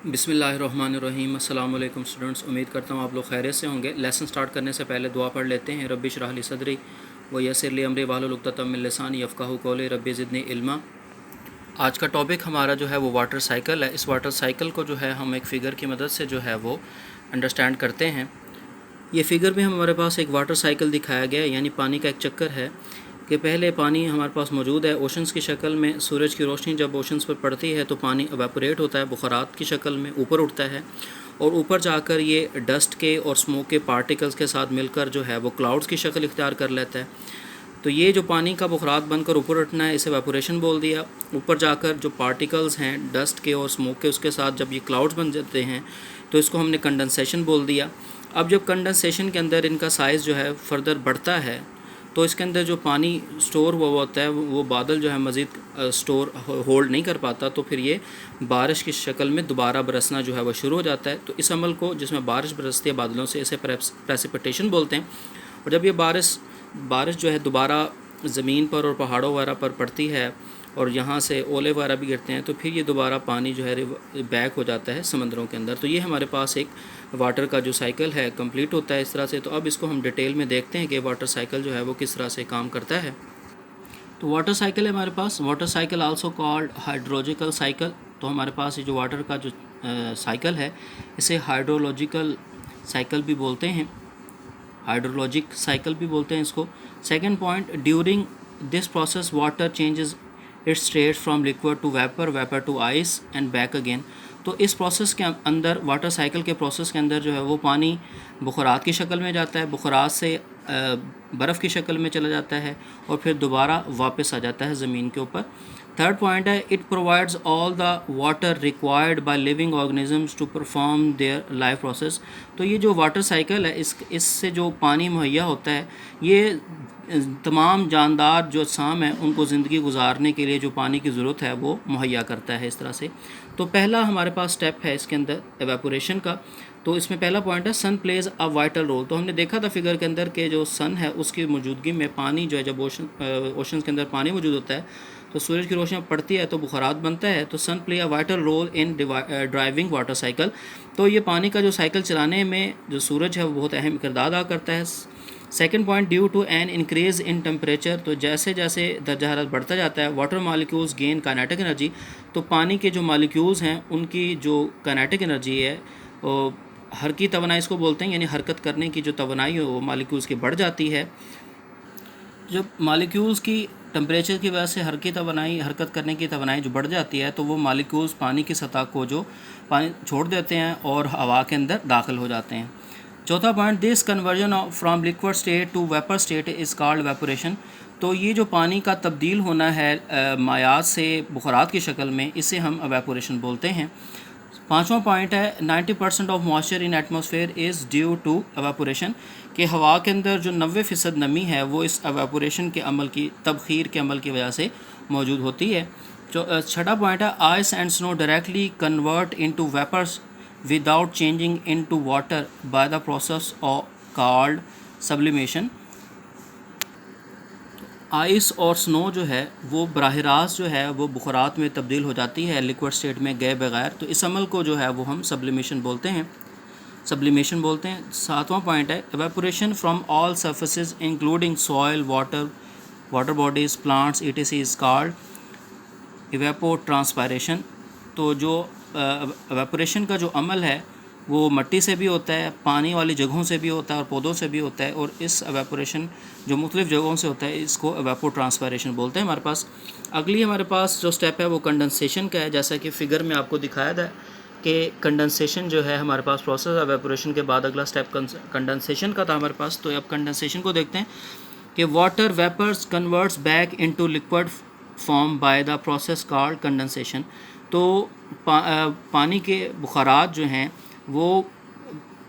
बिस्मिल्लाहिर्रहमानिर्रहीम। अस्सलाम वालेकुम स्टूडेंट्स, उम्मीद करता हूँ आप लोग खैरियत से होंगे। लेसन स्टार्ट करने से पहले दुआ पढ़ लेते हैं। रब्बि इश्रह ली सदरी व यस्सिर ली अमरी वाहलुल उक़दतम मिन लिसानी यफ़क़हू क़ौली रब्बि ज़िदनी इल्मा। आज का टॉपिक हमारा जो है वो वाटर साइकिल है। इस वाटर साइकिल को जो है हम एक फ़िगर की मदद से जो है वो अंडरस्टैंड करते हैं। ये फ़िगर में हमारे पास एक वाटर साइकिल दिखाया गया है, यानी पानी का एक चक्कर है कि पहले पानी हमारे पास मौजूद है ओशंस की शक्ल में। सूरज की रोशनी जब ओशंस पर पड़ती है तो पानी एवेपोरेट होता है, बुखारात की शक्ल में ऊपर उठता है और ऊपर जाकर ये डस्ट के और स्मोक के पार्टिकल्स के साथ मिलकर जो है वो क्लाउड्स की शक्ल इख्तियार कर लेता है। तो ये जो पानी का बुखारात बनकर ऊपर उठना है इसे एवेपोरेशन बोल दिया। ऊपर जाकर जो पार्टिकल्स हैं डस्ट के और स्मोक के, उसके साथ जब ये क्लाउड्स बन जाते हैं तो इसको हमने कंडेंसेशन बोल दिया। अब जब कंडेंसेशन के अंदर इनका साइज़ जो है फर्दर बढ़ता है तो इसके अंदर जो पानी स्टोर हुआ होता है वो बादल जो है मज़ीद स्टोर होल्ड नहीं कर पाता, तो फिर ये बारिश की शक्ल में दोबारा बरसना जो है वह शुरू हो जाता है। तो इस अमल को जिसमें बारिश बरसती है बादलों से, इसे प्रेसिपिटेशन बोलते हैं। और जब ये बारिश जो है दोबारा ज़मीन पर और पहाड़ों वगैरह पर पड़ती है और यहाँ से ओले वगैरह भी गिरते हैं तो फिर ये दोबारा पानी जो है बैक हो जाता है समंदरों के अंदर। तो ये हमारे पास एक वाटर का जो साइकिल है कंप्लीट होता है इस तरह से। तो अब इसको हम डिटेल में देखते हैं कि वाटर साइकिल जो है वो किस तरह से काम करता है। तो वाटर साइकिल है हमारे पास, water cycle also called hydrological cycle. तो हमारे पास ये जो वाटर का जो साइकिल है इसे हाइड्रोलॉजिकल साइकिल भी बोलते हैं, हाइड्रोलॉजिक साइकिल भी बोलते हैं इसको। Second point, during this process water changes its state from liquid to vapour, vapour to ice and back again. तो इस प्रोसेस के अंदर, वाटर साइकिल के प्रोसेस के अंदर जो है वो पानी बुखारात की शक्ल में जाता है, बुखारात से बर्फ़ की शक्ल में चला जाता है और फिर दोबारा वापस आ जाता है ज़मीन के ऊपर। थर्ड पॉइंट है, it provides all the water required by living organisms to perform their life process. तो ये जो वाटर साइकिल है इससे जो पानी मुहैया होता है ये तमाम जानदार जो अजसाम हैं उनको ज़िंदगी गुजारने के लिए जो पानी की ज़रूरत है वो मुहैया करता है इस तरह से। तो पहला हमारे पास स्टेप है इसके अंदर एवेपोरेशन का। तो इसमें पहला पॉइंट है सन प्लेज अ वाइटल रोल। तो हमने देखा था फिगर के अंदर कि जो सन है उसकी मौजूदगी में पानी जो है, जब ओशन के अंदर पानी मौजूद होता है तो सूरज की रोशनी पड़ती है तो बुखारात बनता है। तो sun play a vital role in driving water cycle. तो ये पानी का जो साइकिल चलाने में जो सूरज है वो बहुत अहम किरदार अदा करता है। Second point, due to an increase in temperature. तो जैसे जैसे दर्जा हरारत बढ़ता जाता है water molecules gain kinetic energy. तो पानी के जो मालिक्यूल्स हैं उनकी जो काइनेटिक एनर्जी है वो हरकी तवानाई इसको बोलते हैं, यानी हरकत करने की जो तवानाई है वो मालिक्यूल्स की बढ़ जाती है। जब मालिक्यूल्स की टेम्परेचर की वजह से हरकत करने की तवानाई जो बढ़ जाती है तो वो मालिक्यूल्स पानी की सतह को जो पानी छोड़ देते हैं और हवा के अंदर दाखिल हो जाते हैं। चौथा point, this conversion from liquid state to vapour state is called vaporation. तो ये जो पानी का तब्दील होना है मायात से बुखारात की शक्ल में, इसे हम एवेपोरेशन बोलते हैं। पाँचवा पॉइंट है, 90% of moisture in atmosphere is due to evaporation. कि हवा के अंदर जो 90% नमी है वो इस एवेपोरेशन के अमल की, तबखीर के अमल की वजह से मौजूद होती है। जो छठा पॉइंट है, ice and snow directly convert into vapours without changing into water by the process called sublimation. Ice और स्नो जो है वो बराह रास्त जो है वो बुखारात में तब्दील हो जाती है लिक्विड स्टेट में गए बगैर। तो इस अमल को जो है वो हम सब्लिमेशन बोलते हैं। सातवां पॉइंट है, evaporation from all surfaces including soil, water bodies, plants etc is called evapotranspiration. तो जो एवेपोरेशन का जो अमल है वो मिट्टी से भी होता है, पानी वाली जगहों से भी होता है और पौधों से भी होता है। और इस एवेपोरेशन जो मुख्तलिफ़ जगहों से होता है इसको एवेपोट्रांसपायरेशन बोलते हैं हमारे पास। अगली हमारे पास जो स्टेप है वो कंडेंसेशन का है। जैसा कि फ़िगर में आपको दिखाया था कि कंडेंसेशन जो है हमारे पास प्रोसेस एवेपोरेशन के बाद अगला स्टेप कंडेंसेशन का था हमारे पास। तो अब कंडेंसेशन को देखते हैं कि water vapours converts back into liquid form by the process called condensation. तो पानी के बुखारात जो हैं वो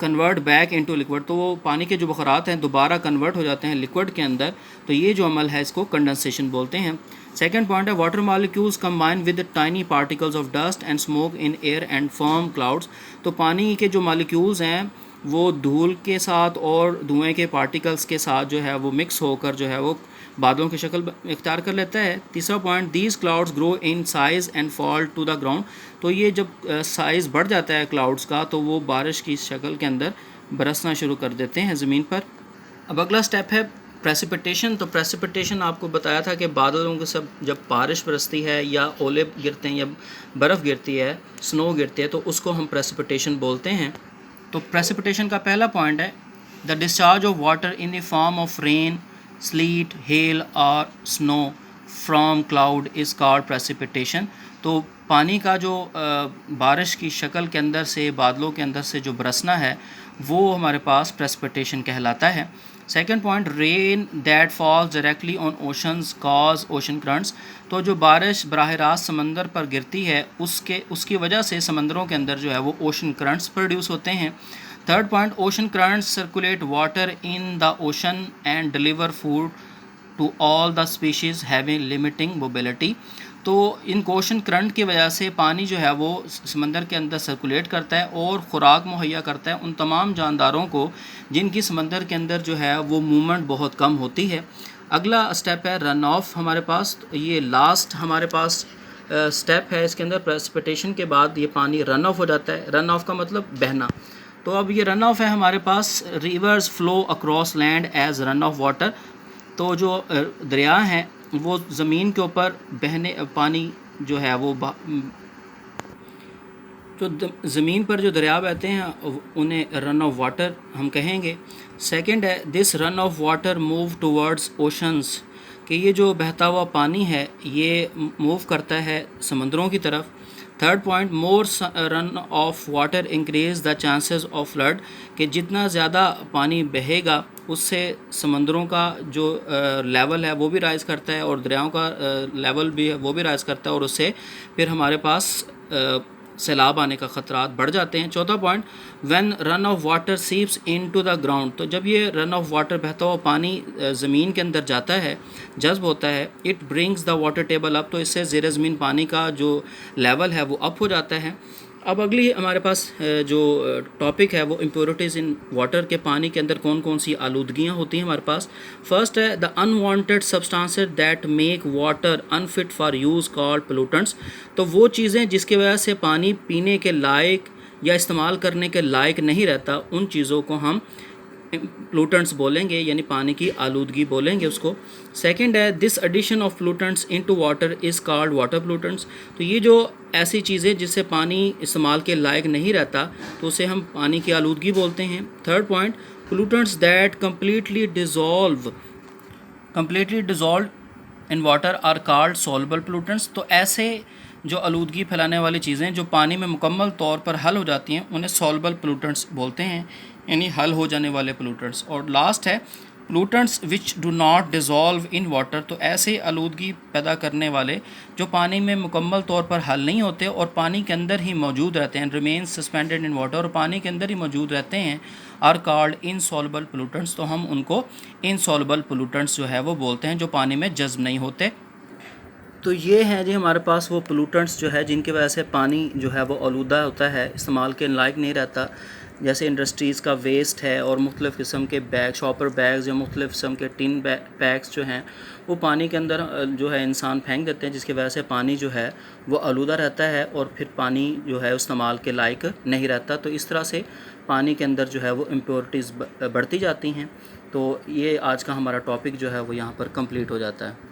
कन्वर्ट बैक इनटू लिक्विड, तो वो पानी के जो बुखारात हैं दोबारा कन्वर्ट हो जाते हैं लिक्विड के अंदर। तो ये जो अमल है इसको कंडेंसेशन बोलते हैं। सेकेंड पॉइंट है, water molecules combine with tiny particles of dust and smoke in air and form clouds. तो पानी के जो मॉलिक्यूल्स हैं वो धूल के साथ और धुएं के पार्टिकल्स के साथ जो है वो मिक्स होकर जो है वो बादलों की शक्ल इख्तियार कर लेता है। तीसरा point, these clouds grow in size and fall to the ground. तो ये जब साइज़ बढ़ जाता है क्लाउड्स का तो वो बारिश की शक्ल के अंदर बरसना शुरू कर देते हैं ज़मीन पर। अब अगला स्टेप है प्रेसिपिटेशन। तो प्रेसिपिटेशन आपको बताया था कि बादलों के सब जब बारिश बरसती है या ओले गिरते हैं या बर्फ़ गिरती है, स्नो गिरती है, तो उसको हम प्रेसिपिटेशन बोलते हैं। तो प्रेसिपिटेशन का पहला पॉइंट है the discharge of water in the form of rain, sleet, hail और snow from cloud is called precipitation. तो पानी का जो बारिश की शक्ल के अंदर से, बादलों के अंदर से जो बरसना है वो हमारे पास प्रेसिपिटेशन कहलाता है। Second point, rain that falls directly on oceans cause ocean currents. तो जो बारिश बराह रास्त समंदर पर गिरती है उसकी वजह से समंदरों के अंदर जो है वो ओशन करंट्स प्रोड्यूस होते हैं। Third point, ocean currents circulate water in the ocean and deliver food to all the species having limiting mobility. तो इन ओशन करंट की वजह से पानी जो है वो समंदर के अंदर सर्कुलेट करता है और ख़ुराक मुहैया करता है उन तमाम जानदारों को जिनकी समंदर के अंदर जो है वो मूवमेंट बहुत कम होती है। अगला स्टेप है रन ऑफ हमारे पास। ये लास्ट हमारे पास स्टेप है इसके अंदर। प्रेसिपिटेशन के बाद ये पानी रन ऑफ हो जाता है। रन ऑफ का मतलब बहना। तो अब ये रन ऑफ है हमारे पास, rivers flow across land as run off water. तो जो दरिया हैं वो ज़मीन के ऊपर बहने, पानी जो है वो जो ज़मीन पर जो दरिया बहते हैं उन्हें रन ऑफ वाटर हम कहेंगे। सेकंड है this run off water move towards oceans, कि ये जो बहता हुआ पानी है ये मूव करता है समंदरों की तरफ। Third point, more run off water increase the chances of flood, कि जितना ज़्यादा पानी बहेगा उससे समंदरों का जो लेवल है वो भी राइज़ करता है और दरियाओं का लेवल भी है वो भी राइज़ करता है और उससे फिर हमारे पास सैलाब आने का ख़तरात बढ़ जाते हैं। चौथा point, when run off water seeps into the ground. तो जब ये रन ऑफ वाटर बहता हुआ पानी ज़मीन के अंदर जाता है, जज्ब होता है, it brings the water table up. तो इससे ज़ेर ज़मीन पानी का जो लेवल है वो अप हो जाता है। अब अगली हमारे पास जो टॉपिक है वो इम्प्योरिटीज़ इन वाटर, के पानी के अंदर कौन कौन सी आलूदगियाँ होती हैं हमारे पास। फर्स्ट है the unwanted substances that make water unfit for use called pollutants. तो वो चीज़ें जिसकी वजह से पानी पीने के लायक या इस्तेमाल करने के लायक नहीं रहता, उन चीज़ों को हम पोल्यूटेंट्स बोलेंगे, यानी पानी की आलूदगी बोलेंगे उसको। सेकंड है this addition of pollutants into water is called water pollutants. तो ये जो ऐसी चीज़ें जिससे पानी इस्तेमाल के लायक नहीं रहता तो उसे हम पानी की आलूदगी बोलते हैं। Third point, pollutants that completely dissolve in water are called soluble pollutants. तो ऐसे जो आलूदगी फैलाने वाली चीज़ें जो पानी में मुकम्मल तौर पर हल हो जाती हैं उन्हें सॉल्युबल पोल्यूटेंट्स बोलते हैं, यानी हल हो जाने वाले पोल्यूटेंट्स। और लास्ट है pollutants which do not dissolve in water. तो ऐसे आलूदगी पैदा करने वाले जो पानी में मुकम्मल तौर पर हल नहीं होते और पानी के अंदर ही मौजूद रहते हैं, रिमेन सस्पेंडेड इन वाटर, और पानी के अंदर ही मौजूद रहते हैं, आर कॉल्ड इनसॉल्युबल पोल्यूटेंट्स। तो हम उनको इनसॉल्युबल पोल्यूटेंट्स जो है वो बोलते हैं जो पानी में जज्ब नहीं होते। तो ये हैं जी हमारे पास वो पोल्यूटेंट्स जो है जिनकी वजह से पानी जो है वो आलूदा होता है, इस्तेमाल के लायक नहीं रहता। जैसे इंडस्ट्रीज़ का वेस्ट है और मुख्तलिफ़ किस्म के बैग, शॉपर बैग्स या मुख्तलिफ़ किस्म के टिन पैक्स जो हैं वो पानी के अंदर जो है इंसान फेंक देते हैं, जिसकी वजह से पानी जो है वो आलूदा रहता है और फिर पानी जो है इस्तेमाल के लायक नहीं रहता। तो इस तरह से पानी के अंदर जो है वो इम्प्योरिटीज़ बढ़ती जाती हैं। तो ये आज का हमारा टॉपिक जो है वो यहाँ पर कंप्लीट हो जाता है।